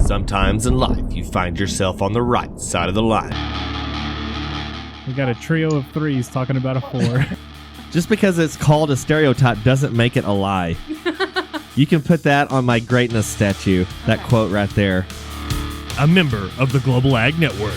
Sometimes in life, you find yourself on the right side of the line. We got a trio of threes talking about a four. Just because it's called a stereotype doesn't make it a lie. You can put that on my greatness statue, that quote right there. A member of the Global Ag Network.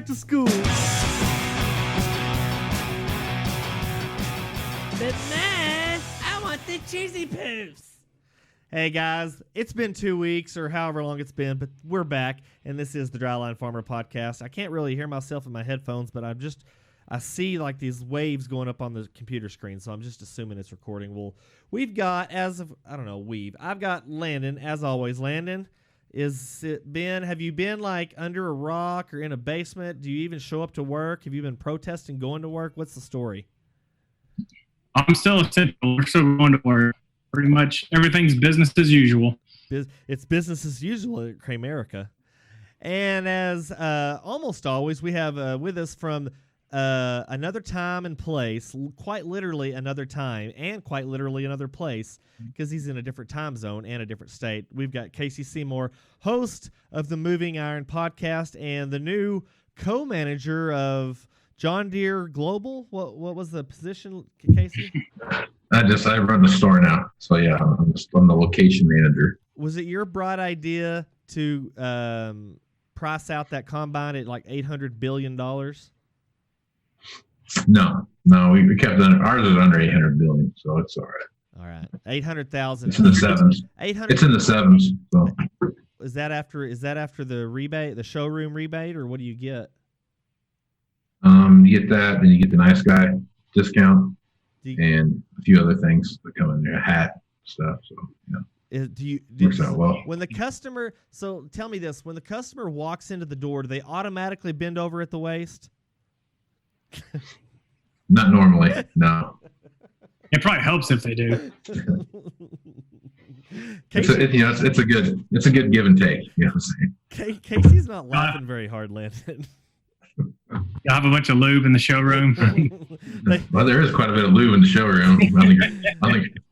To school. But Ma, I want the cheesy poofs. Hey guys, it's been 2 weeks or however long it's been, but we're back, and this is the Dryline Farmer Podcast. I can't really hear myself in my headphones, but I see like these waves going up on the computer screen, so I'm just assuming it's recording. Well, we've got, I've got Landon, as always. Landon, have you been like under a rock or in a basement? Do you even show up to work? Have you been protesting going to work? What's the story? I'm still essential. We're still going to work. Pretty much everything's business as usual. It's business as usual at Cramerica. And as almost always, we have with us from another time and place, quite literally another time and quite literally another place, because he's in a different time zone and a different state. We've got Casey Seymour, host of the Moving Iron podcast and the new co-manager of John Deere Global. What was the position, Casey? I run the store now. So yeah, I'm the location manager. Was it your bright idea to price out that combine at like $800 billion? No, we kept ours is under 800 billion, so it's all right. All right, 800,000. It's in the sevens. 800. It's in the sevens. So. Is that after the rebate, the showroom rebate, or what do you get? You get that, then you get the nice guy discount, and a few other things that come in there, a hat stuff. So works out well. When the customer, so tell me this: when the customer walks into the door, do they automatically bend over at the waist? Not normally, no. It probably helps if they do. It's a good give and take. You know what I'm saying? Casey's not laughing very hard, Landon. I have a bunch of lube in the showroom. Well, there is quite a bit of lube in the showroom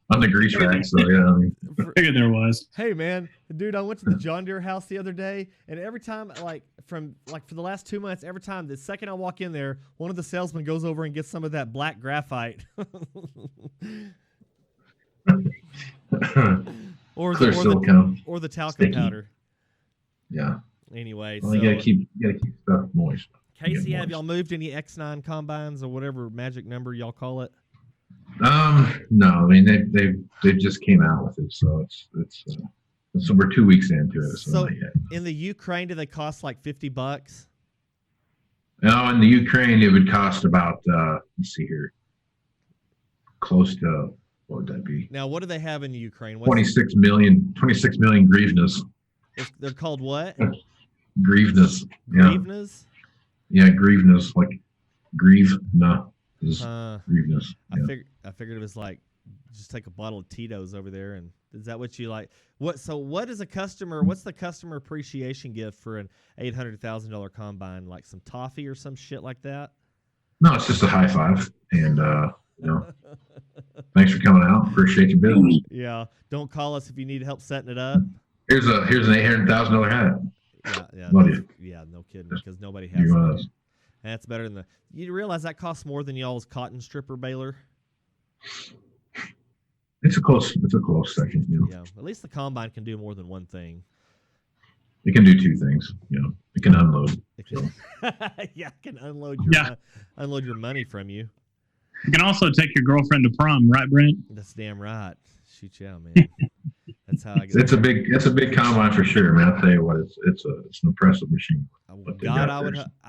on the grease rack. So yeah, I figured there was. Hey man, dude, I went to the John Deere house the other day, and every time, for the last 2 months, every time the second I walk in there, one of the salesmen goes over and gets some of that black graphite. or the talcum powder. Yeah. Anyway, well, you gotta keep stuff moist. Casey, have y'all moved any X9 combines or whatever magic number y'all call it? No. I mean they just came out with it, so it's so we're 2 weeks into it. So in the Ukraine, do they cost like $50? No, in the Ukraine it would cost about let's see here, close to, what would that be? Now, what do they have in the Ukraine? 26 million hryvnias. They're called what? Hryvnias. Yeah. Hryvnias? Yeah, hryvnias, like hryvnia is hryvnias. Yeah. I figured it was like just take a bottle of Tito's over there, and is that what you like? What's the customer appreciation gift for an $800,000 combine? Like some toffee or some shit like that? No, it's just a high five, and thanks for coming out. Appreciate your business. Yeah, don't call us if you need help setting it up. Here's an $800,000 hat. Yeah, no kidding, because nobody has it. That's better than you realize that costs more than y'all's cotton stripper baler? It's a close second. Yeah, at least the combine can do more than one thing. It can do two things. It can unload. Yeah, it can unload your money from you. You can also take your girlfriend to prom, right, Brent? That's damn right. Shoot you out, man. That's how I get. It's a big combine for sure, man. I'll tell you what, it's an impressive machine. I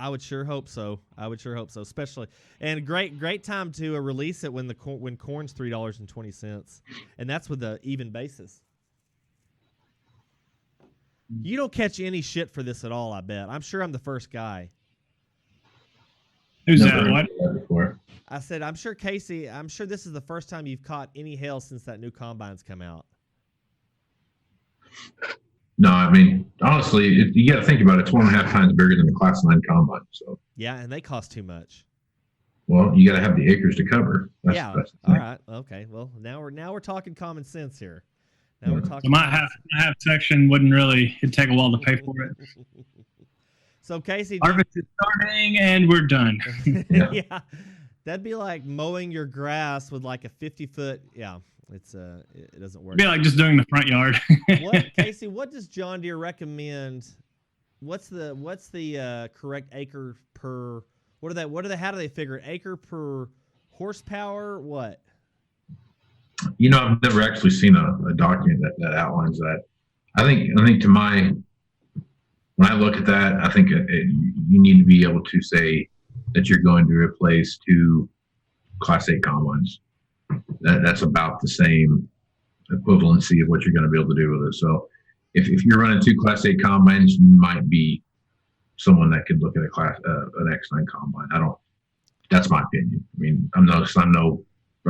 would sure hope so. Especially, and great time to release it when corn's $3.20, and that's with the even basis. You don't catch any shit for this at all, I bet. I'm sure I'm the first guy. Who's Never that? heard What? of that before. I said, I'm sure Casey. I'm sure this is the first time you've caught any hail since that new combine's come out. No, I mean, honestly, you got to think about it. It's 1.5 times bigger than the Class 9 combine. So, Yeah, and they cost too much. well, you got to have the acres to cover. That's the All thing. right. Okay. Well, now we're talking common sense here. Now we're Yeah. talking. So my half section wouldn't really. It'd take a while to pay for it. So Casey, Harvest is starting, and we're done. Yeah. yeah, that'd be like mowing your grass with like a 50-foot. Yeah, it's it doesn't work. It'd be like just doing the front yard. What, Casey? What does John Deere recommend? What's the correct acre per? What are they? How do they figure it? Acre per horsepower? What? You know, I've never actually seen a document that outlines that. I think when I look at that, I think you need to be able to say that you're going to replace 2 Class 8 combines. That's about the same equivalency of what you're going to be able to do with it. So if you're running 2 Class 8 combines, you might be someone that could look at an X9 combine. That's my opinion. I mean, I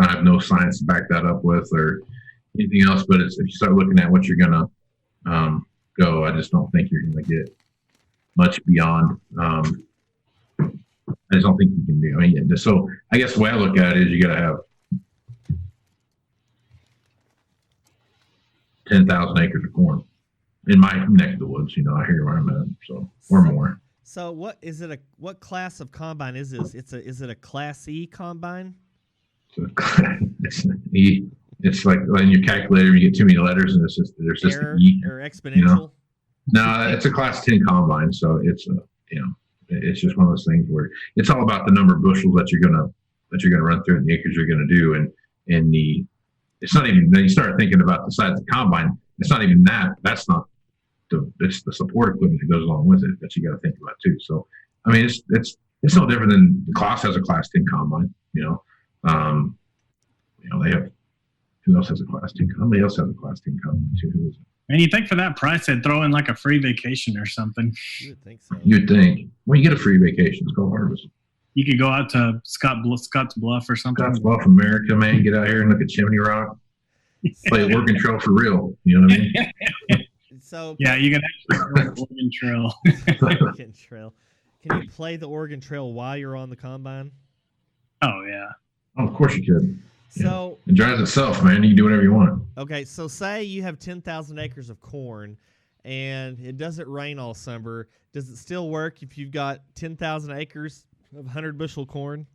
have no science to back that up with or anything else, but if you start looking at what you're going to go, I just don't think you're going to get much beyond. I just don't think you can do. I mean, so I guess the way I look at it is you got to have 10,000 acres of corn in my neck of the woods. You know, I hear where I'm at, so or more. So what is it? What class of combine is this? Is it a Class E combine? So it's like in your calculator, you get too many letters, and there's just Error an E. or exponential? You know? No, it's a Class 10 combine, so it's it's just one of those things where it's all about the number of bushels that you're gonna run through and the acres you're gonna do, and it's not even. Then you start thinking about the size of the combine. It's not even that. That's not it's the support equipment that goes along with it that you got to think about too. So, I mean, it's no different than the Class has a Class 10 combine. They have. Who else has a Class 10? Somebody else has a Class 10 combine too. Who is it? And you think for that price, they'd throw in like a free vacation or something. You would think so. You'd think. Well, you get a free vacation. It's called harvest. You could go out to Scott's Bluff or something. Scotts Bluff, America, man. Get out here and look at Chimney Rock. Play Oregon Trail for real. You know what I mean? So Yeah, you can actually go to Oregon Trail. Oregon Trail. Can you play the Oregon Trail while you're on the combine? Oh yeah. Oh, of course you could. So It drives itself, man. You can do whatever you want. okay, so say you have 10,000 acres of corn, and it doesn't rain all summer. Does it still work if you've got 10,000 acres of 100 bushel corn?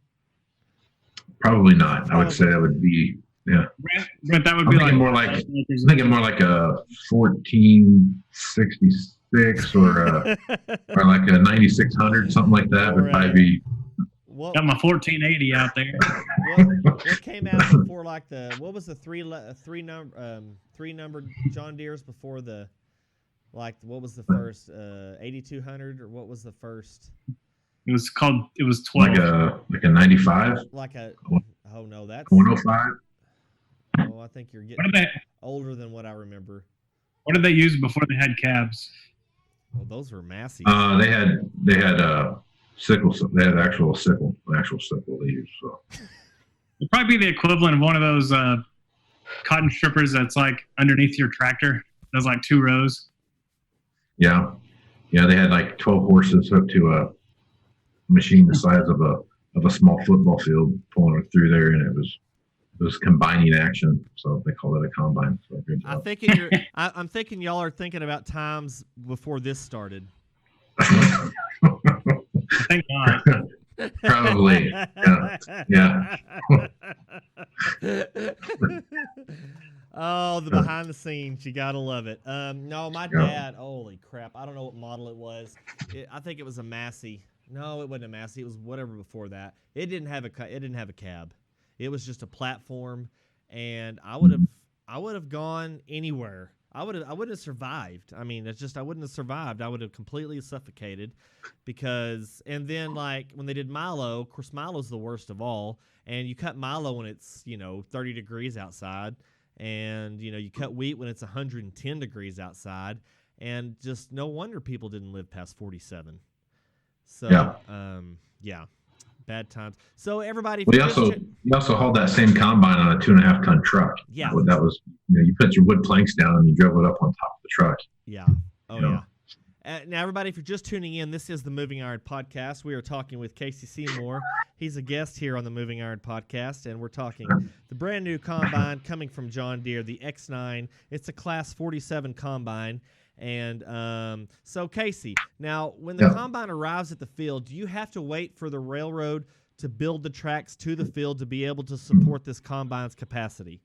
Probably not. I would say that would be, yeah. But that would I'm be thinking more like a 1466 or like a 9600, something like that. Would probably be. What, Got my 1480 out there. what came out before like what was the three numbered John Deere's before the what was the first 8200 or what was the first? It was 12. Like a 95. Oh no, that's 105. Oh, I think you're getting older than what I remember. What did they use before they had cabs? Well, those were massive. They had sickles. They had actual sickle they used. So It'd probably be the equivalent of one of those cotton strippers that's like underneath your tractor. There's like 2 rows. yeah, they had like 12 horses hooked to a machine the size of a small football field, pulling it through there, and it was combining action. So they call it a combine. So good job. I'm thinking y'all are thinking about times before this started. Thank God. Probably. Yeah. Oh, the behind the scenes. You got to love it. No, my dad, holy crap. I don't know what model it was. I think it was a Massey. No, it wasn't a Massey. It was whatever before that. It didn't have a cab. It was just a platform, and I would have gone anywhere. I wouldn't have survived. I mean, I wouldn't have survived. I would have completely suffocated and then like when they did Milo, of course, Milo's the worst of all. And you cut Milo when it's, 30 degrees outside, and, you cut wheat when it's 110 degrees outside, and just no wonder people didn't live past 47. So, yeah. Bad times. So everybody, if Well, you're you also hauled that same combine on a 2.5 ton truck. Yeah. That was you put your wood planks down and you drove it up on top of the truck. yeah, oh You know. yeah. Now, everybody, if you're just tuning in, this is the Moving Iron Podcast. We are talking with Casey Seymour. He's a guest here on the Moving Iron Podcast, and we're talking the brand new combine coming from John Deere, the X9. It's a Class 47 combine. And so, Casey, now when the combine arrives at the field, do you have to wait for the railroad to build the tracks to the field to be able to support this combine's capacity?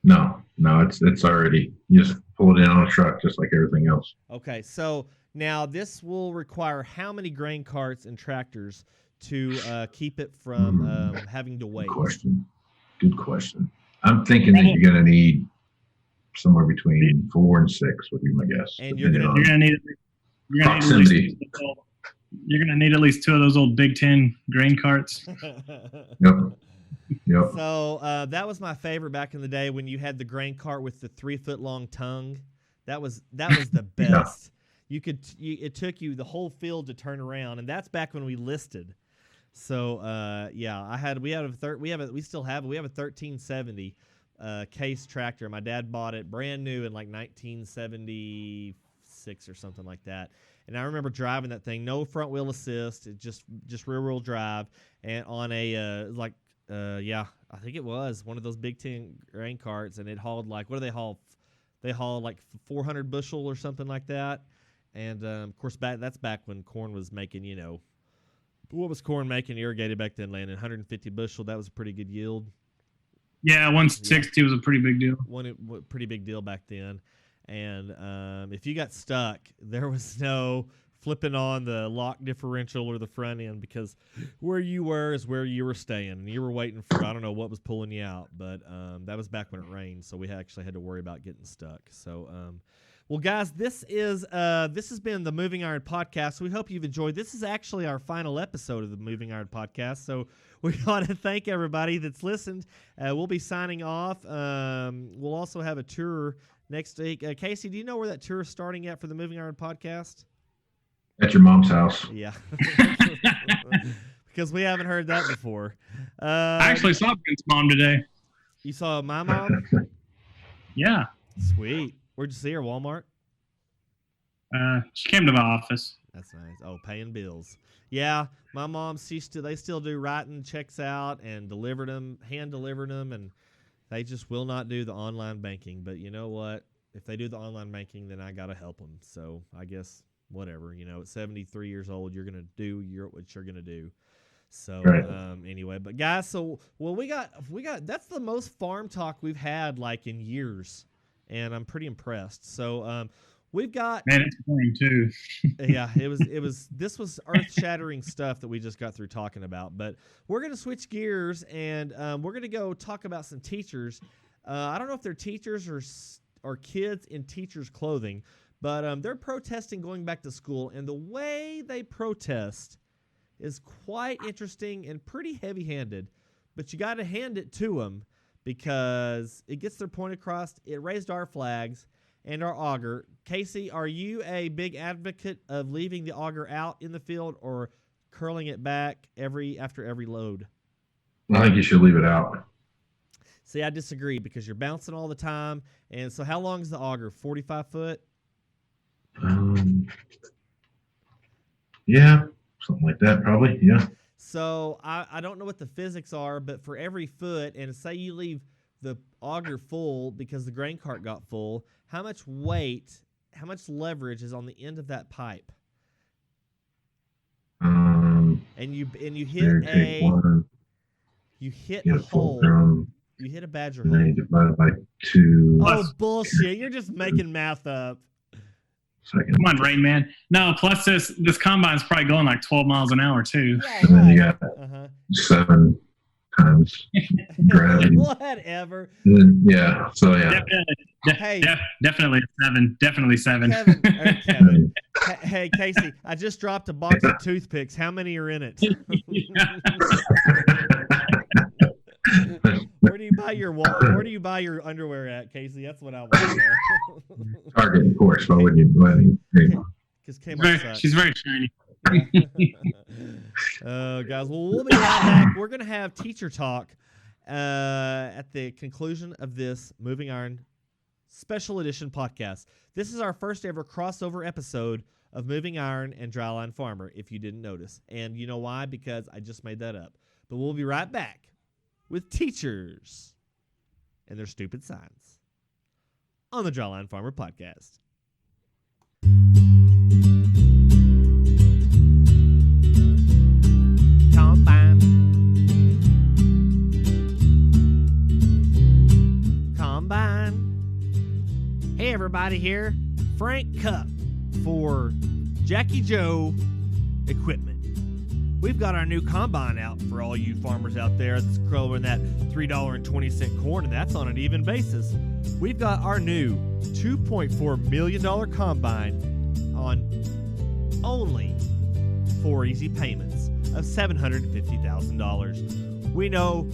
No, it's already, you just pull it in on a truck just like everything else. Okay, so now this will require how many grain carts and tractors to keep it from having to wait? Good question. I'm thinking that you're going to need somewhere between 4 and 6 would be my guess. And You're gonna need proximity. You're gonna need at least 2 of those old Big Ten grain carts. Yep. So that was my favorite back in the day when you had the grain cart with the 3-foot long tongue. That was the best. It took you the whole field to turn around, and that's back when we listed. So we still have a 1370 Case tractor. My dad bought it brand new in like 1976 or something like that. And I remember driving that thing, no front wheel assist, it just rear wheel drive, and on a I think it was one of those Big Ten grain carts, and it hauled like, what do they haul? They haul like 400 bushel or something like that. And of course, that's back when corn was making, what was corn making irrigated back then, Landon? 150 bushel. That was a pretty good yield. Yeah, 160 was a pretty big deal. Pretty big deal back then. And if you got stuck, there was no flipping on the lock differential or the front end, because where you were is where you were staying. And you were waiting for, I don't know what was pulling you out. But that was back when it rained, so we actually had to worry about getting stuck. So, well, guys, this has been the Moving Iron Podcast. We hope you've enjoyed. This is actually our final episode of the Moving Iron Podcast. So we want to thank everybody that's listened. We'll be signing off. We'll also have a tour next week. Casey, do you know where that tour is starting at for the Moving Iron Podcast? At your mom's house. Yeah. Because we haven't heard that before. I actually saw Vince's mom today. You saw my mom? Yeah. Sweet. Where'd you see her? Walmart? She came to the office. That's nice. Oh, paying bills. Yeah, my mom, they still do writing checks out and hand delivered them, and they just will not do the online banking. But you know what? If they do the online banking, then I got to help them. So I guess whatever. At 73 years old, you're going to do what you're going to do. So right. Anyway, but guys, we got that's the most farm talk we've had like in years, and I'm pretty impressed. So we've got, man, it's boring too. Yeah, this was earth-shattering stuff that we just got through talking about. But we're going to switch gears, and we're going to go talk about some teachers. I don't know if they're teachers or kids in teachers' clothing, but they're protesting going back to school, and the way they protest is quite interesting and pretty heavy-handed. But you got to hand it to them because it gets their point across. It raised our flags and our auger. Casey, are you a big advocate of leaving the auger out in the field or curling it back after every load? I think you should leave it out. See, I disagree because you're bouncing all the time. And so how long is the auger? 45 foot? Yeah, something like that probably, yeah. So I don't know what the physics are, but for every foot, and say you leave the auger full because the grain cart got full, how much weight, how much leverage is on the end of that pipe? And you hit a hole. You hit a badger hole. And then you divide it by 2. Oh, bullshit. You're just making math up. Second. Come on, Rain Man. No, plus this combine's probably going like 12 miles an hour too. Yeah, And then you right. got 7 times gravity. Whatever. And then, yeah, so yeah. Hey. Definitely 7. Definitely 7. Kevin. Hey, Casey, I just dropped a box of toothpicks. How many are in it? Where do you buy your underwear at, Casey? That's what I want to know. Target, of course. Why wouldn't you? Because Kmart sucks. She's very shiny. Guys, well, we'll be right back. We're going to have teacher talk at the conclusion of this Moving Iron Special Edition podcast. This is our first ever crossover episode of Moving Iron and Dryline Farmer, if you didn't notice. And you know why? Because I just made that up. But we'll be right back with teachers and their stupid signs on the Dryline Farmer podcast. Combine. Hey everybody, here Frank Cup for Jackie Joe Equipment. We've got our new combine out for all you farmers out there that's growing that $3.20 corn, and that's on an even basis. We've got our new $2.4 million combine on only 4 easy payments of $750,000. We know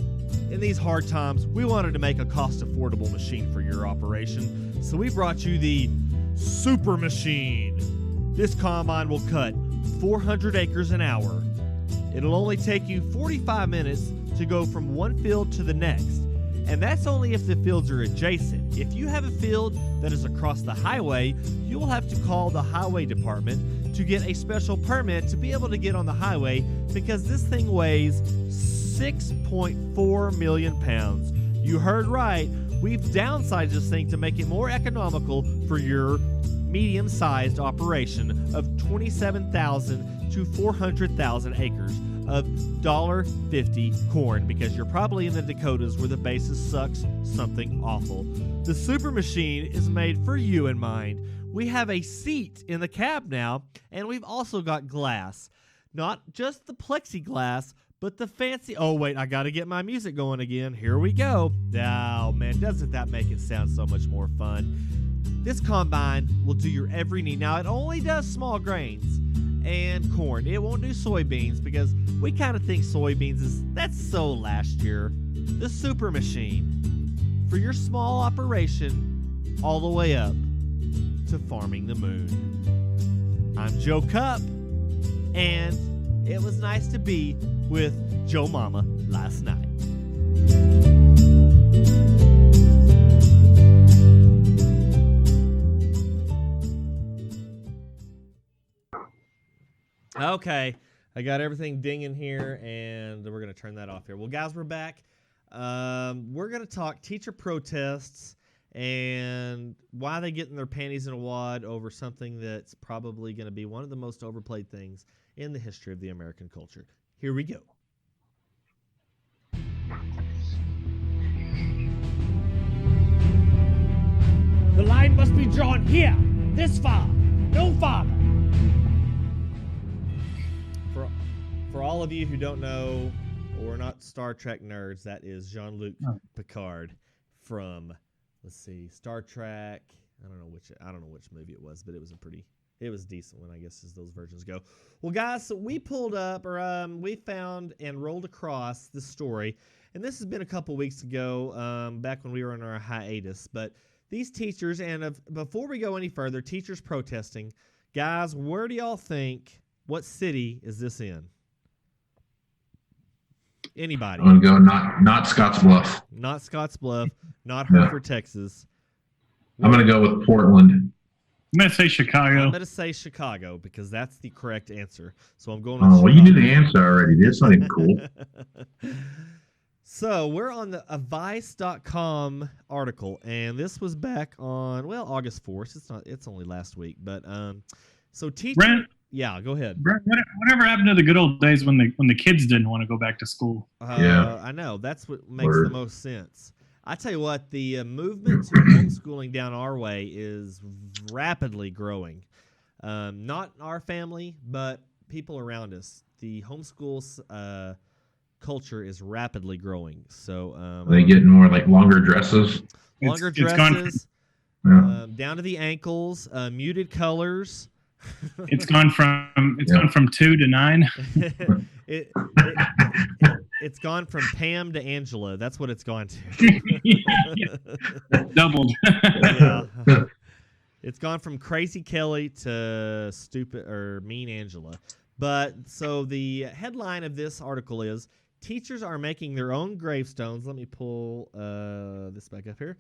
in these hard times, we wanted to make a cost-affordable machine for your operation, so we brought you the Super Machine. This combine will cut 400 acres an hour. It'll only take you 45 minutes to go from one field to the next, and that's only if the fields are adjacent. If you have a field that is across the highway, you will have to call the highway department to get a special permit to be able to get on the highway, because this thing weighs 6.4 million pounds. You heard right. We've downsized this thing to make it more economical for your medium-sized operation of 27,000 to 400,000 acres of $1.50 corn, because you're probably in the Dakotas where the basis sucks something awful. The Super Machine is made for you in mind. We have a seat in the cab now, and we've also got glass. Not just the plexiglass, but the fancy... Oh, wait, I got to get my music going again. Here we go. Oh, man, doesn't that make it sound so much more fun? This combine will do your every need. Now, it only does small grains and corn. It won't do soybeans, because we kind of think soybeans that's so last year. The Super Machine, for your small operation all the way up to farming the moon. I'm Joe Cup, and it was nice to be with Joe Mama last night. Okay, I got everything dinging here, and we're going to turn that off here. Well, guys, we're back. We're going to talk teacher protests and why they get in their panties in a wad over something that's probably going to be one of the most overplayed things in the history of the American culture. Here we go. The line must be drawn here, this far, no farther. For all of you who don't know or are not Star Trek nerds, that is Jean-Luc Picard from, let's see, Star Trek. I don't know which movie it was, but it was a decent one, I guess, as those versions go. Well, guys, so we pulled up, or we found and rolled across this story, and this has been a couple weeks ago, back when we were on our hiatus. But these teachers, and before we go any further, teachers protesting, guys, where do y'all think? What city is this in? Anybody? I'm going to go not Scottsbluff. Not Scottsbluff. Not Hereford, Texas. I'm going to go with Portland. I'm going to say Chicago. I'm going to say Chicago, because that's the correct answer. So I'm going with Oh, well, Chicago. you knew the answer already. That's not even cool. So we're on a Vice.com article, and this was back on, August 4th. It's only last week, but so teachers. Brent? Yeah, go ahead. Brent, whatever happened to the good old days when the kids didn't want to go back to school? Yeah. I know. That's what makes Word. the most sense. I tell you what, the movement to homeschooling down our way is rapidly growing. Not our family, but people around us. The homeschool culture is rapidly growing. So Are they getting more like longer dresses? longer It's gone dresses, Yeah. down to the ankles, muted colors. It's gone from 2 to 9. It's gone from Pam to Angela. That's what it's gone to. Doubled. Yeah. It's gone from Crazy Kelly to stupid or mean Angela. But so the headline of this article is teachers are making their own gravestones. Let me pull this back up here.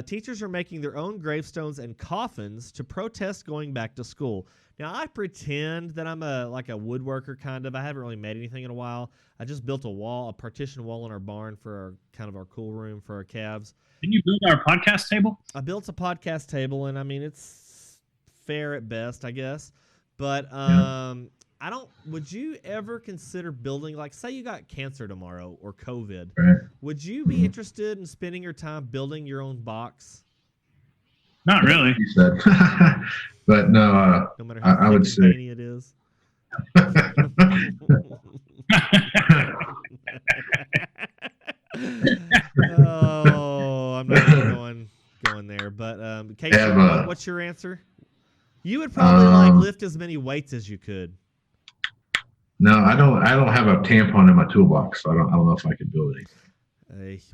Teachers are making their own gravestones and coffins to protest going back to school. Now, I pretend that I'm like a woodworker kind of. I haven't really made anything in a while. I just built a partition wall in our barn for our cool room for our calves. Didn't you build our podcast table? I built a podcast table, and I mean, it's fair at best, I guess. But I don't. Would you ever consider building, like, say you got cancer tomorrow or COVID? Right. Would you be interested in spending your time building your own box? Not really. You said, but no. No matter how I would thick and say- veiny it is. Oh, I'm not even going there. But Casey, what's your answer? You would probably like lift as many weights as you could. No, I don't have a tampon in my toolbox, so I don't know if I could build it.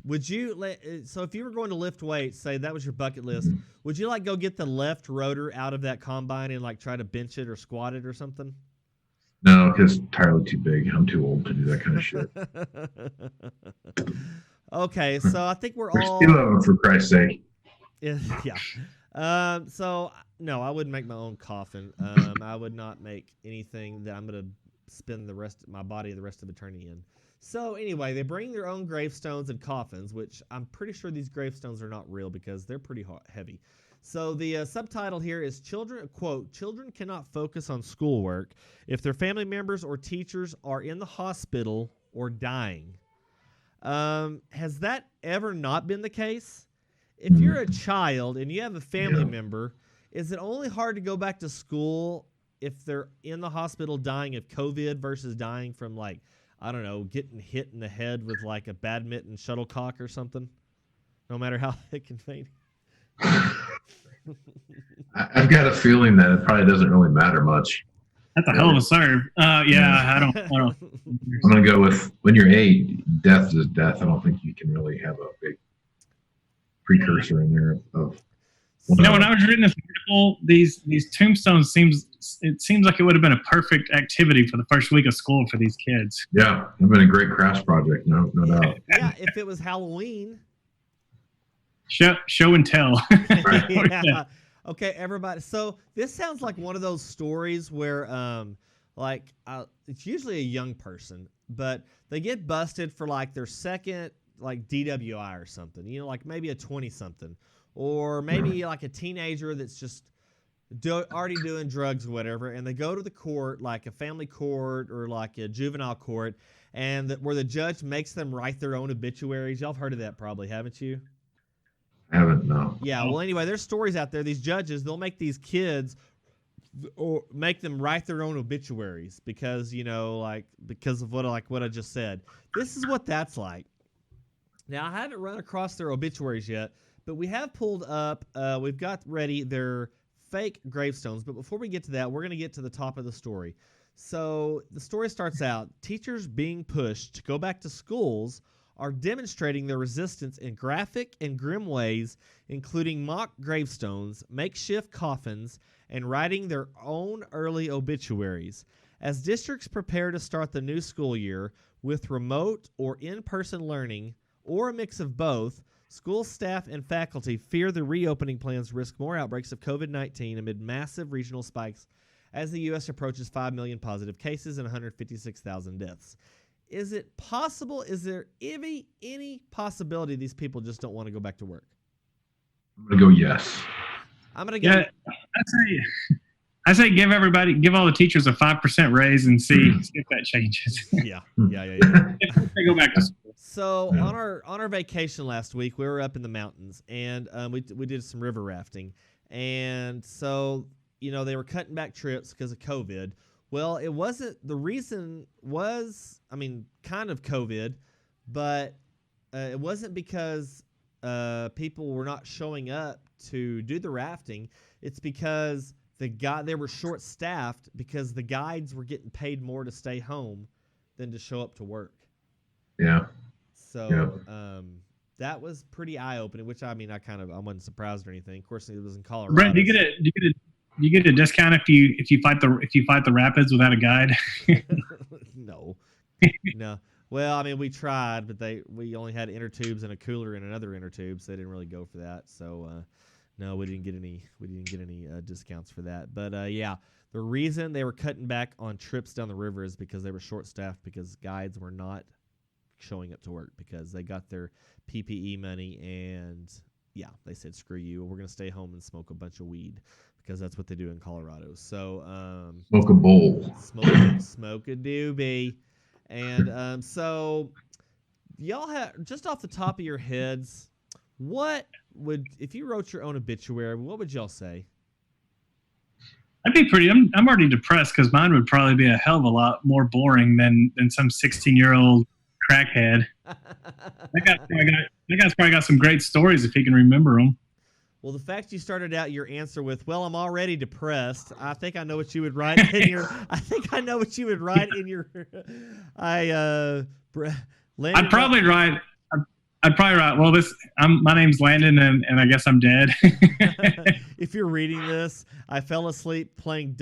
Would you so if you were going to lift weights, say that was your bucket list, would you like go get the left rotor out of that combine and like try to bench it or squat it or something? No, because entirely too big. I'm too old to do that kind of shit. Okay, so I think There's two of them, for Christ's sake. Yeah. So no, I wouldn't make my own coffin. I would not make anything that I'm gonna spend the rest of my body the rest of eternity in. So anyway, they bring their own gravestones and coffins, which I'm pretty sure these gravestones are not real because they're pretty heavy. So the subtitle here is children cannot focus on schoolwork if their family members or teachers are in the hospital or dying. Has that ever not been the case? If you're a child and you have a family member, is it only hard to go back to school if they're in the hospital dying of COVID versus dying from, like, I don't know, getting hit in the head with like a badminton shuttlecock or something? No matter how thick and veiny. I've got a feeling that it probably doesn't really matter much. That's a hell of a serve. Yeah, I don't. I'm going to go with when you're 8, death is death. I don't think you can really have a big precursor in there of. When I was reading this article, these tombstones seems like it would have been a perfect activity for the first week of school for these kids. Yeah, it's been a great crafts project, no doubt. Yeah, if it was Halloween. Show and tell. Yeah. Okay, everybody. So this sounds like one of those stories where, it's usually a young person, but they get busted for like their second like DWI or something. You know, like maybe a 20-something. Or maybe like a teenager that's just already doing drugs or whatever, and they go to the court, like a family court or like a juvenile court, and where the judge makes them write their own obituaries. Y'all have heard of that probably, haven't you? I haven't, no. Yeah, well, anyway, there's stories out there. These judges, they'll make these kids or make them write their own obituaries because, you know, like because of what I just said. This is what that's like. Now, I haven't run across their obituaries yet, but we have pulled up, we've got ready their fake gravestones. But before we get to that, we're going to get to the top of the story. So the story starts out, teachers being pushed to go back to schools are demonstrating their resistance in graphic and grim ways, including mock gravestones, makeshift coffins, and writing their own early obituaries. As districts prepare to start the new school year with remote or in-person learning, or a mix of both, school staff and faculty fear the reopening plans risk more outbreaks of COVID-19 amid massive regional spikes as the U.S. approaches 5 million positive cases and 156,000 deaths. Is it possible? Is there any possibility these people just don't want to go back to work? I'm going to go yes. I'm going to go. Yeah, I say give all the teachers a 5% raise and see if that changes. Yeah. If they go back to school. So on our vacation last week, we were up in the mountains, and we did some river rafting. And so, you know, they were cutting back trips because of COVID. Well, it wasn't, the reason was, I mean, kind of COVID, but it wasn't because people were not showing up to do the rafting. It's because they were short-staffed because the guides were getting paid more to stay home than to show up to work. Yeah. So that was pretty eye-opening, which I mean, I wasn't surprised or anything. Of course, it was in Colorado. Brent, do you get you get a discount if you fight the rapids without a guide? No, no. Well, I mean, we tried, but we only had inner tubes and a cooler and another inner tube, so they didn't really go for that. So no, we didn't get any discounts for that. But yeah, the reason they were cutting back on trips down the river is because they were short staffed, because guides were not showing up to work because they got their PPE money, and yeah, they said screw you, we're gonna stay home and smoke a bunch of weed because that's what they do in Colorado. So Smoke a bowl. smoke a doobie. And so y'all have, just off the top of your heads, what would, if you wrote your own obituary, what would y'all say? I'd be pretty. I'm already depressed because mine would probably be a hell of a lot more boring than some 16-year-old crackhead. That guy's probably got some great stories if he can remember them. Well, the fact you started out your answer with, "Well, I'm already depressed," I think I know what you would write in your. I'd probably write. Well, my name's Landon, and I guess I'm dead. If you're reading this, I fell asleep playing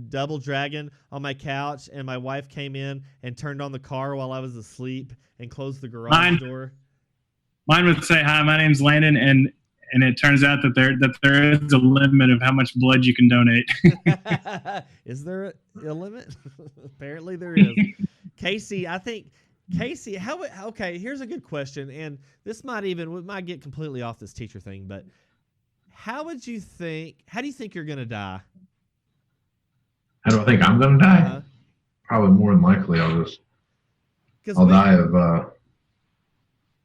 Double Dragon on my couch, and my wife came in and turned on the car while I was asleep and closed the garage door. Mine would say, "Hi, my name's Landon," and it turns out that there is a limit of how much blood you can donate. Is there a limit? Apparently there is. Casey, okay, here's a good question, and this might get completely off this teacher thing, but how do you think you're going to die? How do I think I'm going to die? Probably more than likely I'll die of,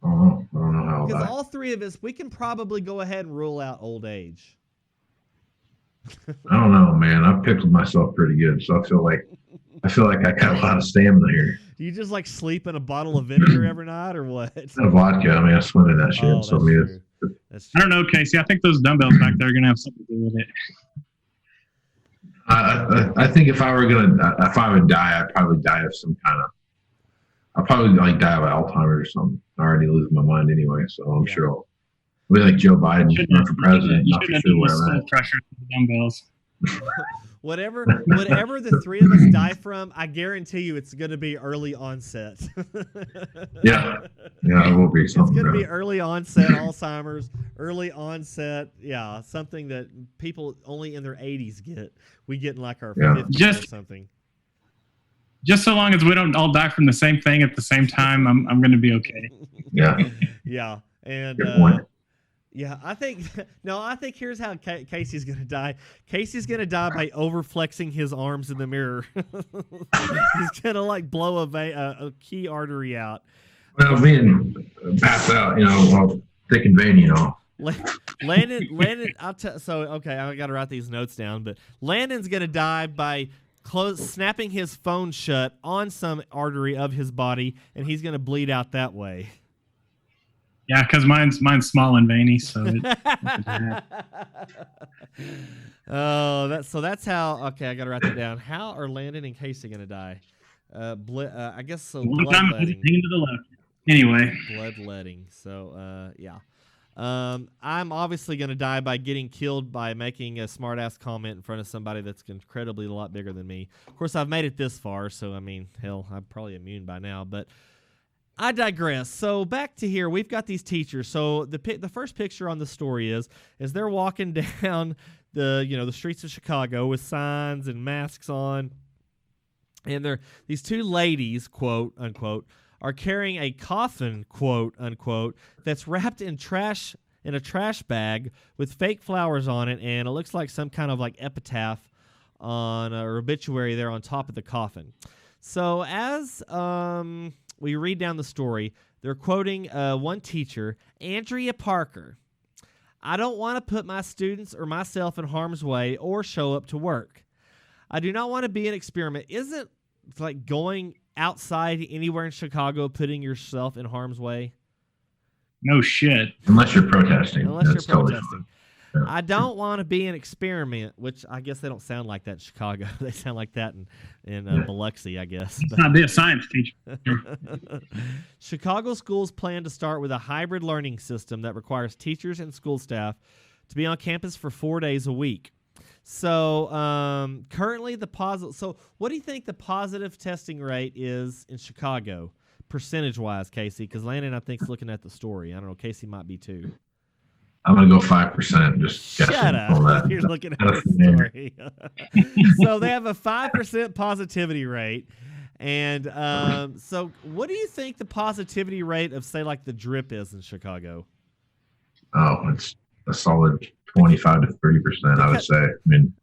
I don't know how I'll die. Because all three of us, we can probably go ahead and rule out old age. I don't know, man. I've pickled myself pretty good, so I feel like I got a lot of stamina here. Do you just like sleep in a bottle of vinegar every night, or what? It's not vodka. I mean, I swim in that shit. Oh, so I mean, that's true. I don't know, Casey. I think those dumbbells back there are gonna have something to do with it. I think if I would die, I'd probably die of some kind of. I'll probably die of Alzheimer's or something. I already lose my mind anyway, so I'm sure I'll be like Joe Biden, run for president. Not for sure where I'm at. Pressure the dumbbells. Whatever the three of us die from, I guarantee you it's going to be early onset. Yeah, it will be something. It's going to be early onset Alzheimer's, early onset, something that people only in their 80s get. We get in like our 50s or something. Just so long as we don't all die from the same thing at the same time, I'm going to be okay. Yeah. Yeah, and good point. Yeah, I think here's how Casey's going to die. Casey's going to die by overflexing his arms in the mirror. He's going to like blow a key artery out. Well, being passed out, thick and veiny, Landon, okay, I got to write these notes down, but Landon's going to die by snapping his phone shut on some artery of his body, and he's going to bleed out that way. Yeah, because mine's small and veiny, so. That's how. Okay, I got to write that down. How are Landon and Casey going to die? I guess so. Bloodletting. To the left. Anyway. Bloodletting. So, yeah. I'm obviously going to die by getting killed by making a smart-ass comment in front of somebody that's incredibly a lot bigger than me. Of course, I've made it this far, so, I mean, hell, I'm probably immune by now, but I digress. So back to here, we've got these teachers. So the first picture on the story is they're walking down the streets of Chicago with signs and masks on, and these two ladies, quote unquote, are carrying a coffin, quote unquote, that's wrapped in a trash bag with fake flowers on it, and it looks like some kind of like epitaph on or obituary there on top of the coffin. So as we read down the story, they're quoting one teacher, Andrea Parker. "I don't want to put my students or myself in harm's way or show up to work. I do not want to be an experiment." Isn't like going outside anywhere in Chicago putting yourself in harm's way? No shit. Unless you're protesting. Totally fine. Yeah. "I don't want to be an experiment," which I guess they don't sound like that in Chicago. They sound like that in Biloxi, I guess. It's not be a science teacher. "Chicago schools plan to start with a hybrid learning system that requires teachers and school staff to be on campus for 4 days a week. So currently the positive. So what do you think the positive testing rate is in Chicago, percentage-wise, Casey? Because Landon, I think, is looking at the story. I don't know. Casey might be too. I'm gonna go 5%. Just Shut guessing up! on that. You're looking at the story. So they have a 5% positivity rate, and so what do you think the positivity rate of, say, like the drip is in Chicago? Oh, it's a solid 25 to 30%. I would say. I mean,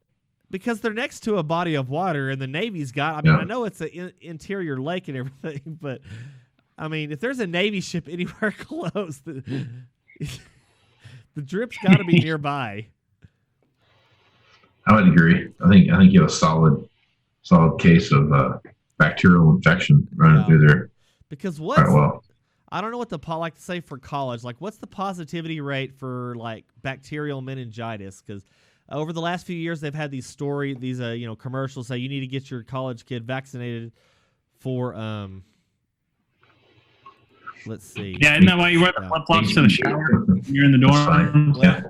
because they're next to a body of water, and the Navy's got. I mean, Yeah. I know it's an interior lake and everything, but I mean, if there's a Navy ship anywhere close, the drip's got to be nearby. I would agree. I think you have a solid case of bacterial infection running through there Because quite what's well. I don't know what like to say for college. Like, what's the positivity rate for like bacterial meningitis? Because over the last few years, they've had these commercials say you need to get your college kid vaccinated for let's see. Yeah, isn't that why you wear the flip flops to the shower when you're in the dorm? Well,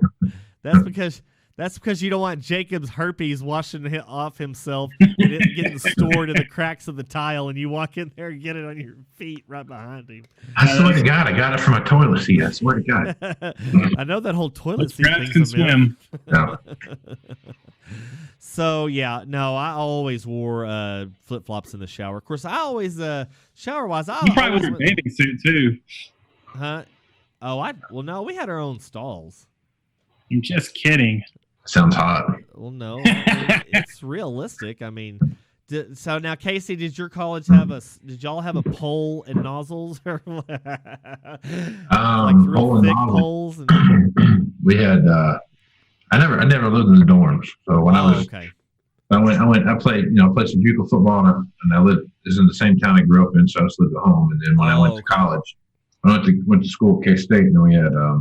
that's because you don't want Jacob's herpes washing off himself and it getting stored in the cracks of the tile, and you walk in there and get it on your feet right behind him. I swear to God, I got it from a toilet seat. I swear to God. I know that whole toilet Let's seat grab thing's and a myth. swim. No. So yeah, no, I always wore flip flops in the shower. Of course, I always shower wise. You probably wore a bathing suit too. Huh? Oh, no, we had our own stalls. I'm just kidding. Sounds hot. Well, no, it's realistic. I mean, so now, Casey, did your college did y'all have a pole and nozzles, or like real Pole and thick nozzle. poles? And, We had. I never lived in the dorms. So when I okay. I played some JUCO football, and I was in the same town I grew up in, so I just lived at home. And then when I went to college, I went to school at K-State, and then we had I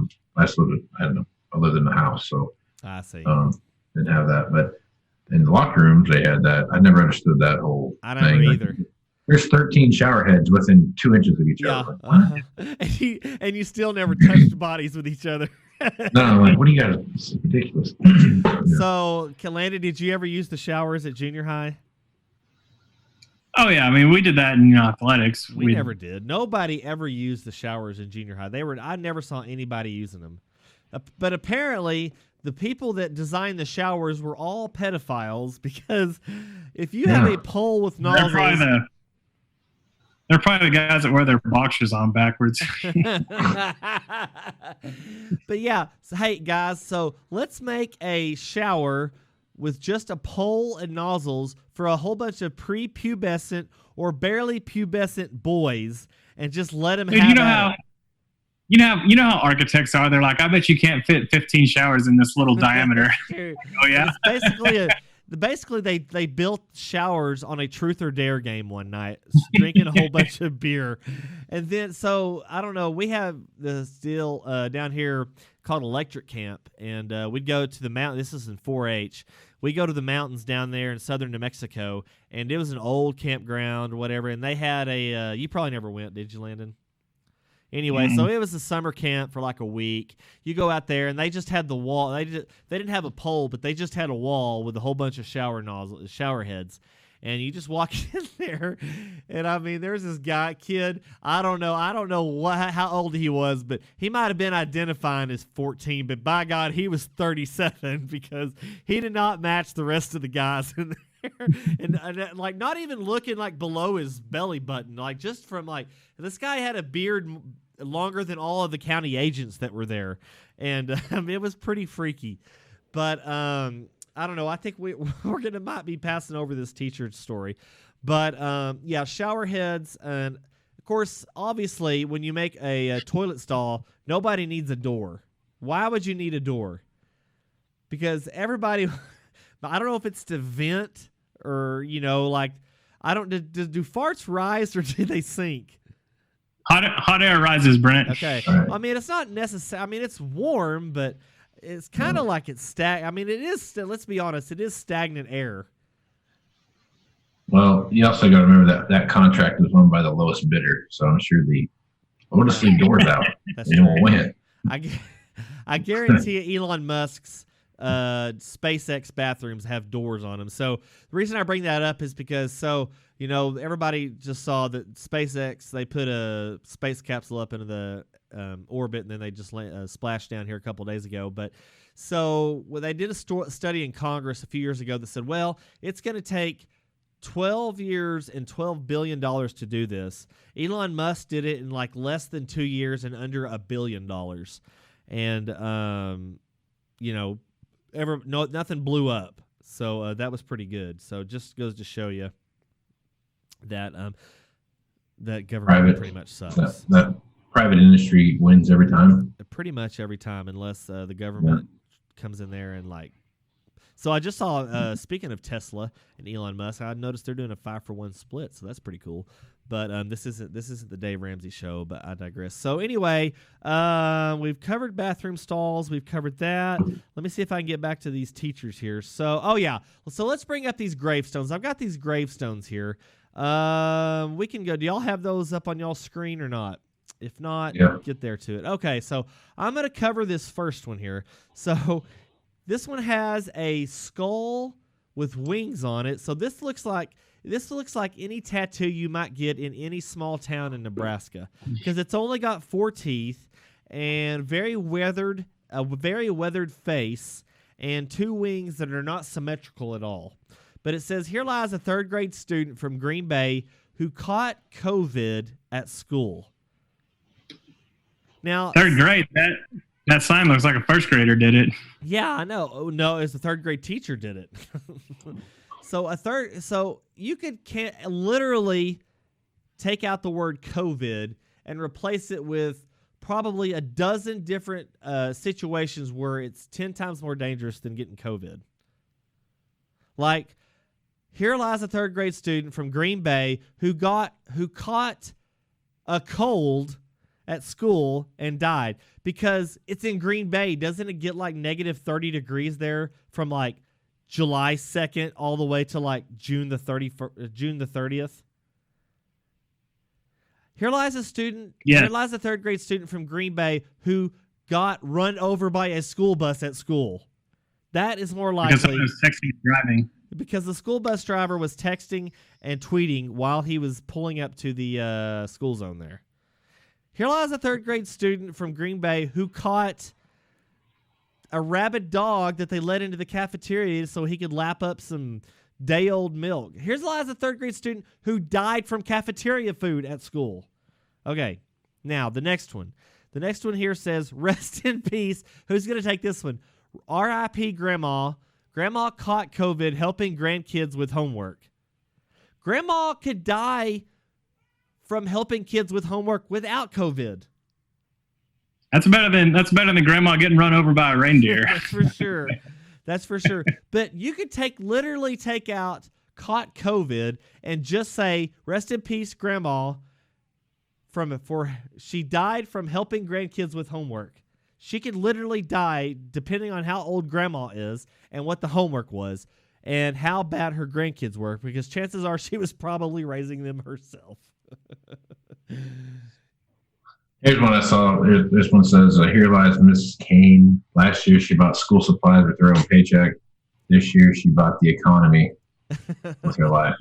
lived in the house, so I see. didn't have that. But in the locker rooms, they had that. I never understood that whole I never thing. either. There's 13 shower heads within 2 inches of each Yeah, other. Like, and you still never touched bodies with each other. No, I'm like, what do you guys? It's ridiculous. So, Kalanda, did you ever use the showers at junior high? Oh yeah, I mean we did that in athletics. We never did. Nobody ever used the showers in junior high. I never saw anybody using them. But apparently, the people that designed the showers were all pedophiles, because if you have a pole with nozzles, They're probably the guys that wear their boxers on backwards. But yeah, so, hey guys, so let's make a shower with just a pole and nozzles for a whole bunch of prepubescent or barely pubescent boys, and just let them Dude, have you know how architects are. They're like, I bet you can't fit 15 showers in this little diameter. Oh yeah. It's basically they built showers on a truth or dare game one night, drinking a whole bunch of beer. And then, so I don't know, we have the deal down here called Electric Camp, and we'd go to the mountain. This is in 4-H. We go to the mountains down there in southern New Mexico, and it was an old campground or whatever, and they had a you probably never went, did you, Landon? Anyway, so it was a summer camp for like a week. You go out there, and they just had the wall. They didn't have a pole, but they just had a wall with a whole bunch of shower heads. And you just walk in there, and I mean, there's this kid. I don't know how old he was, but he might have been identifying as 14. But by God, he was 37, because he did not match the rest of the guys in there. And like, not even looking like below his belly button, like just from like, this guy had a beard longer than all of the county agents that were there, and it was pretty freaky. But I don't know. I think we're might be passing over this teacher story, but yeah, shower heads, and of course, obviously, when you make a toilet stall, nobody needs a door. Why would you need a door? Because everybody, I don't know if it's to vent or like, I don't. Do farts rise or do they sink? Hot air rises, Brent. Okay. Right. I mean, it's not necessary. I mean, it's warm, but it's kind of like it's I mean, it is. Let's be honest. It is stagnant air. Well, you also got to remember that contract was won by the lowest bidder, so I'm sure I want to see doors out. That's They won't true. win. I guarantee you, Elon Musk's SpaceX bathrooms have doors on them. So the reason I bring that up is because everybody just saw that SpaceX, they put a space capsule up into the orbit, and then they just splashed down here a couple days ago. But so they did a study in Congress a few years ago that said, well, it's going to take 12 years and $12 billion to do this. Elon Musk did it in like less than 2 years and under $1 billion. And, nothing blew up. So that was pretty good. So it just goes to show you that that government pretty much sucks. That private industry wins every time. Pretty much every time, unless the government comes in there and like. So I just saw. Speaking of Tesla and Elon Musk, I noticed they're doing a 5-for-1 split. So that's pretty cool. But this isn't the Dave Ramsey show. But I digress. So anyway, we've covered bathroom stalls. We've covered that. Let me see if I can get back to these teachers here. So so let's bring up these gravestones. I've got these gravestones here. We can go. Do y'all have those up on y'all's screen or not? If not, get there to it. Okay, so I'm going to cover this first one here. So this one has a skull with wings on it. So this looks like any tattoo you might get in any small town in Nebraska, because it's only got 4 teeth and a very weathered face and 2 wings that are not symmetrical at all. But it says, here lies a 3rd grade student from Green Bay who caught COVID at school. Now, 3rd grade, that sign looks like a 1st grader did it. Yeah, I know. Oh, no, it's a 3rd grade teacher did it. So you can't literally take out the word COVID and replace it with probably a dozen different situations where it's 10 times more dangerous than getting COVID. Like, here lies a 3rd grade student from Green Bay who caught a cold at school and died because it's in Green Bay. Doesn't it get like negative 30 degrees there from like July 2nd all the way to like June the 30th? Here lies a student. Yeah. Here lies a 3rd grade student from Green Bay who got run over by a school bus at school. That is more likely. Because he was texting and driving. Because the school bus driver was texting and tweeting while he was pulling up to the school zone there. Here lies a 3rd grade student from Green Bay who caught a rabid dog that they let into the cafeteria so he could lap up some day-old milk. Here's lies a 3rd grade student who died from cafeteria food at school. Okay, now the next one. The next one here says, rest in peace. Who's going to take this one? R.I.P. Grandma. Grandma caught COVID helping grandkids with homework. Grandma could die from helping kids with homework without COVID. That's better than grandma getting run over by a reindeer. That's for sure. But you could literally take out caught COVID and just say, rest in peace, Grandma, she died from helping grandkids with homework. She could literally die depending on how old Grandma is and what the homework was and how bad her grandkids were, because chances are she was probably raising them herself. Here's one I saw. This one says, here lies Mrs. Kane. Last year, she bought school supplies with her own paycheck. This year, she bought the economy with her life.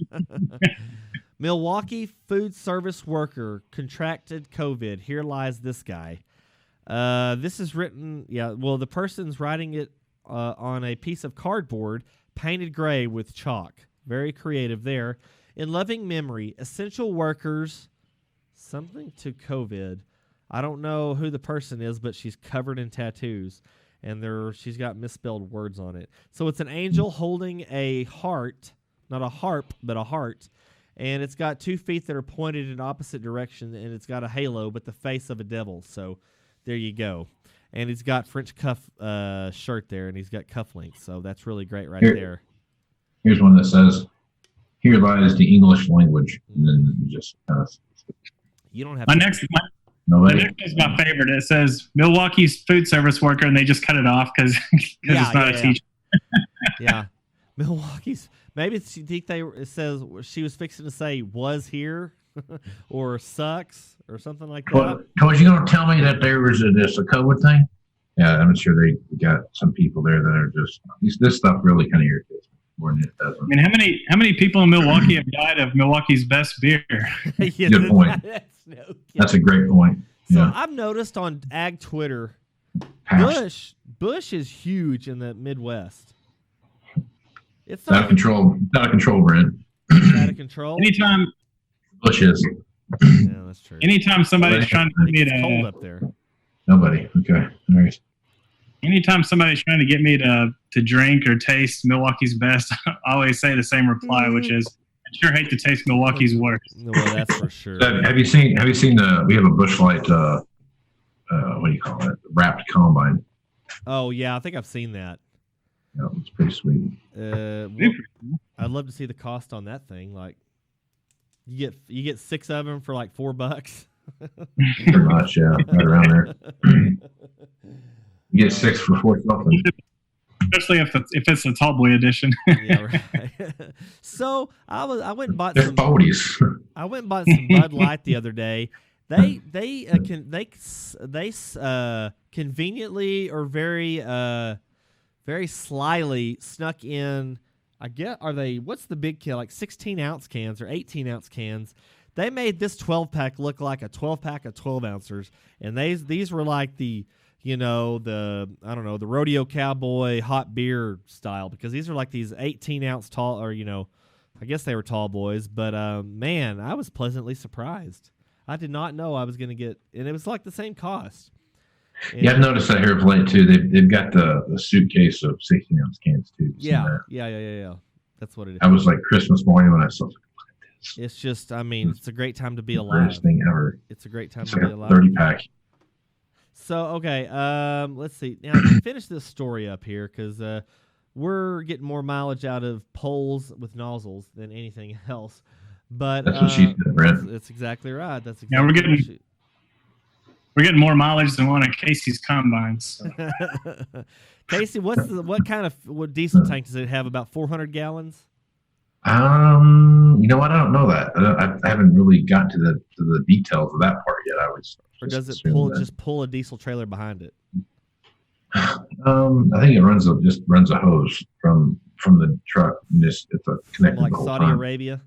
Milwaukee food service worker contracted COVID. Here lies this guy. This is written, the person's writing it on a piece of cardboard painted gray with chalk. Very creative there. In loving memory, essential workers, something to COVID. I don't know who the person is, but she's covered in tattoos, and she's got misspelled words on it. So it's an angel holding a heart, not a harp, but a heart, and it's got 2 feet that are pointed in opposite directions, and it's got a halo, but the face of a devil. So there you go. And he's got French cuff shirt there, and he's got cufflinks. So that's really great there. Here's one that says, here lies the English language. And then just you don't have my next is my favorite. It says Milwaukee's food service worker, and they just cut it off because it's not a teacher. Yeah. Milwaukee's. Maybe it says she was fixing to say was here or sucks or something like that. Was you going to tell me that there was a COVID thing? Yeah, I'm sure they got some people there that are just this stuff really kind of irritates me more than it doesn't. I mean, how many people in Milwaukee have died of Milwaukee's best beer? Yeah, Good point. That's no kidding. That's a great point. So Yeah. I've noticed on Ag Twitter, Past. Bush is huge in the Midwest. It's It's out of not control. It's out of control, Brent. out of control. Anytime Bush is. Yeah, that's true. anytime somebody's trying to get me It's cold to up there. Nobody. Okay. All right. anytime somebody's trying to get me to drink or taste Milwaukee's best, I always say the same reply, which is, I sure hate to taste Milwaukee's worst. Well, that's for sure. Have you seen the? We have a Bush Light. What do you call it? Wrapped combine. Oh yeah, I think I've seen that. Yeah, it's pretty sweet. I'd love to see the cost on that thing. Like, you get 6 of them for like $4. Pretty much, yeah, right around there. You get 6 for 4 something. Especially if it's a tall boy edition. Yeah, right. So I went and bought They're some. 40s. I went and bought some Bud Light the other day. They conveniently or very slyly snuck in. What's the big can? Like 16-ounce cans or 18-ounce cans. They made this 12-pack look like a 12-pack of 12-ouncers, and these were like the rodeo cowboy hot beer style, because these are like these 18-ounce tall, or I guess they were tall boys. But man, I was pleasantly surprised. I did not know I was going to get, and it was like the same cost. And Yeah, I've noticed that here of late too. They've got the suitcase of 16-ounce cans too. Seen that? Yeah. That's what it is. I was like Christmas morning when I saw it. It's just, I mean, it's a great time to be The alive. greatest thing ever. It's a great time It's to like be a alive. 30-pack. So, okay, let's see. Now, to finish this story up here, because we're getting more mileage out of poles with nozzles than anything else. But That's what she said, Brent. that's exactly right. That's exactly Yeah, we're what getting- she- We're getting more mileage than one of Casey's combines. So. Casey, what diesel tank does it have? About 400 gallons? You know what? I don't know that. I haven't really gotten to the details of that part yet. I was. Or does it assume that. just pull a diesel trailer behind it? I think it runs a hose from the truck. And it's connected Like the whole Saudi time. Arabia?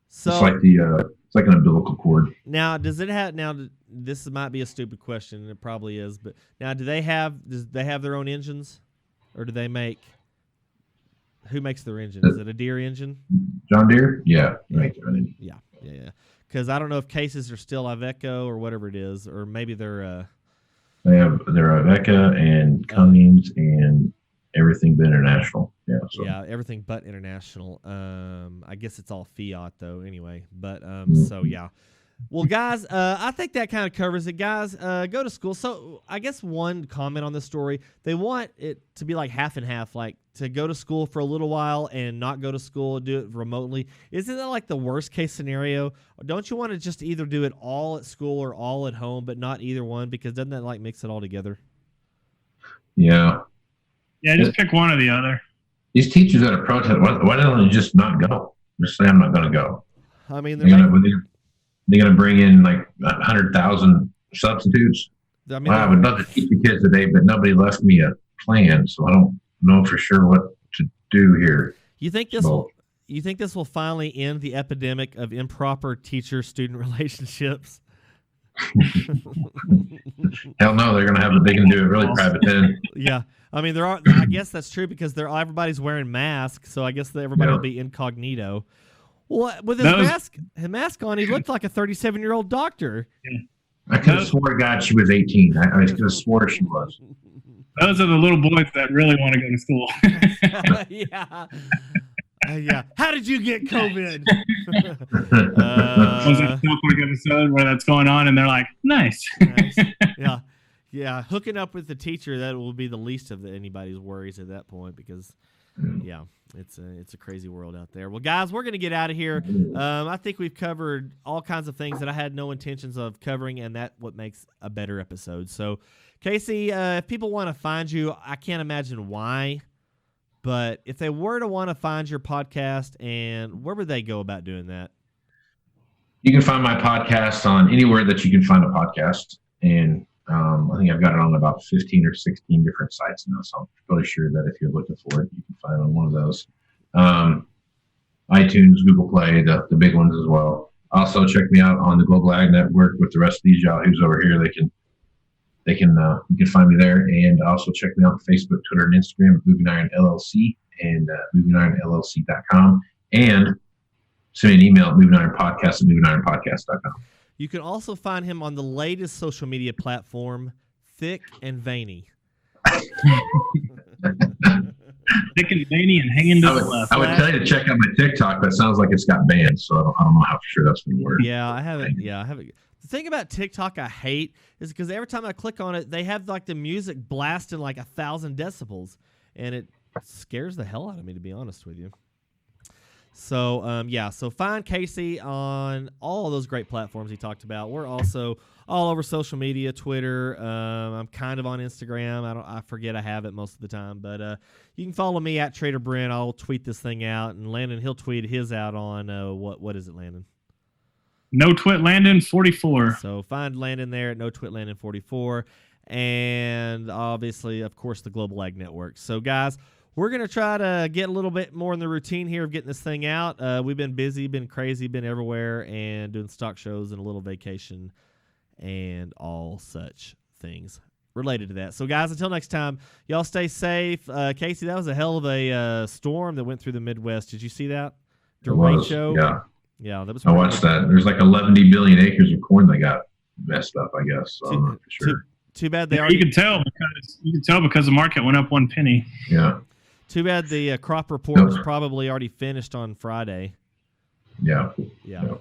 So, It's like it's like an umbilical cord. now, does it have? Now, this might be a stupid question, and it probably is. But now, does they have their own engines, or do they make? Who makes their engine? Is it a Deere engine? John Deere? Yeah. Right. Yeah. Because I don't know if cases are still Iveco or whatever it is, or maybe they're. They're Iveco and Cummins and everything but International. Yeah. So. Yeah, everything but International. I guess it's all Fiat though. Anyway, but so yeah. Well, guys, I think that kind of covers it. Guys, go to school. So I guess one comment on this story, they want it to be like half and half, like to go to school for a little while and not go to school and do it remotely. Isn't that like the worst case scenario? Don't you want to just either do it all at school or all at home, but not either one? Because doesn't that like mix it all together? Yeah. Yeah, just pick one or the other. These teachers that are protesting, why don't they just not go? Just say, I'm not going to go. I mean, They're going to bring in like 100,000 substitutes. I mean, Well, I would love to teach the kids today, but nobody left me a plan, so I don't know for sure what to do here. You think this So- will? You think this will finally end the epidemic of improper teacher-student relationships? Hell no, they're going to do it really private then. Yeah, I mean I guess that's true because everybody's wearing masks, so I guess that everybody Yeah. will be incognito. Well, with his mask on, he looked like a 37-year-old doctor. I could have swore to God she was 18. I could have swore she was. Those are the little boys that really want to go to school. Yeah. Yeah. How did you get COVID? Was that South Park episode where that's going on and they're like, nice. Nice. Yeah. Hooking up with the teacher, that will be the least of anybody's worries at that point, because yeah, it's a crazy world out there. Well, guys, we're going to get out of here. I think we've covered all kinds of things that I had no intentions of covering, and that's what makes a better episode. So, Casey, if people want to find you, I can't imagine why, but if they were to want to find your podcast, and where would they go about doing that? You can find my podcast on anywhere that you can find a podcast. And I think I've got it on about 15 or 16 different sites now, so I'm fairly sure that if you're looking for it, you can find it on one of those. iTunes, Google Play, the big ones as well. Also, check me out on the Global Ag Network with the rest of these yahoos over here. You can find me there, and also check me out on Facebook, Twitter, and Instagram at Moving Iron LLC and movingironllc.com, and send me an email at movingironpodcast@movingironpodcast.com. You can also find him on the latest social media platform, Thick and Veiny. Thick and veiny and hanging to the left. I would tell you to check out my TikTok, but it sounds like it's got banned, so I don't know how for sure that's going to work. Yeah, I haven't. The thing about TikTok I hate is because every time I click on it, they have like the music blasting like 1,000 decibels, and it scares the hell out of me, to be honest with you. So, so find Casey on all of those great platforms he talked about. We're also all over social media, Twitter. I'm kind of on Instagram. I forget I have it most of the time, but you can follow me at Trader Brent. I'll tweet this thing out, and Landon, he'll tweet his out on what is it, Landon? No Twit Landon 44. So find Landon there at No Twit Landon 44, and obviously, of course, the Global Ag Network. So, guys, we're going to try to get a little bit more in the routine here of getting this thing out. We've been busy, been crazy, been everywhere, and doing stock shows and a little vacation and all such things related to that. So, guys, until next time, y'all stay safe. Casey, that was a hell of a storm that went through the Midwest. Did you see that? Derecho? Yeah. Yeah, that was. I watched that. There's like 11 billion acres of corn that got messed up, I guess. So I'm not for sure. Too bad they already. You can tell because the market went up 1 penny. Yeah. Too bad the crop report was probably already finished on Friday. Yeah. Yeah.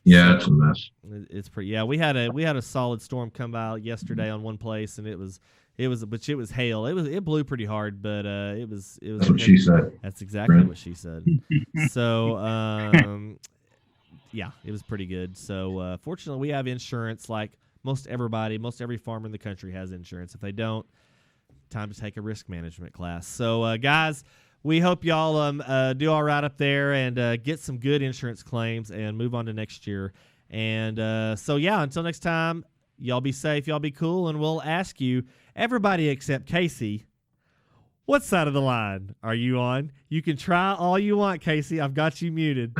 Yeah, it's a mess. It's pretty. Yeah, we had a solid storm come by yesterday on one place, and it was hail. It blew pretty hard, but it was. That's what she said. That's exactly Right. what she said. So, yeah, it was pretty good. So, fortunately, we have insurance like most every farmer in the country has insurance. If they don't, time to take a risk management class. So, guys, we hope y'all do all right up there and get some good insurance claims and move on to next year. And until next time, y'all be safe, y'all be cool, and we'll ask you, everybody except Casey, what side of the line are you on? You can try all you want, Casey. I've got you muted.